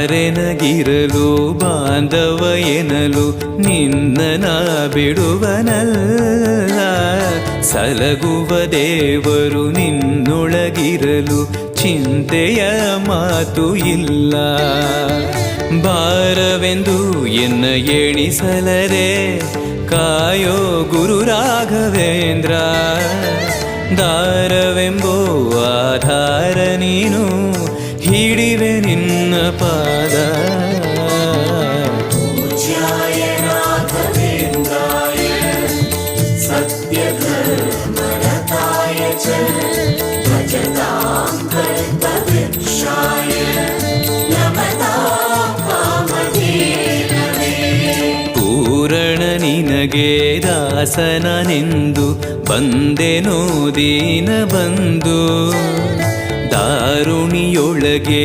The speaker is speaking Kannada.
ಬಾರೆನಗಿರಲು ಬಾಂಧವ ಎನಲು ನಿನ್ನ ಬಿಡುವನಲ್ಲ. ಸಲಗುವ ದೇವರು ನಿನ್ನೊಳಗಿರಲು ಚಿಂತೆಯ ಮಾತು ಇಲ್ಲ. ಭಾರವೆಂದು ಎನ್ನ ಎಣಿಸಲರೆ ಕಾಯೋ ಗುರು ರಾಘವೇಂದ್ರ. ದಾರವೆಂಬೋ ಆಧಾರ ನೀನು ಹಿಡಿವೆ ನಿನ್ನ ಪಾದ. ಪೂಜ್ಯಾಯ ರಾಘವೇಂದ್ರಾಯ ಸತ್ಯಧರ್ಮರತಾಯ ಚ ಭಜತಾಂ ಕಲ್ಪವೃಕ್ಷಾಯ ನಮತಾಂ ಕಾಮಧೇನವೇ. ಪೂರಣ ನಿನಗೆ ದಾಸನನೆಂದು ಬಂದೆನೋ ದೀನ ಬಂದು ದಾರುಣಿಯೊಳಗೆ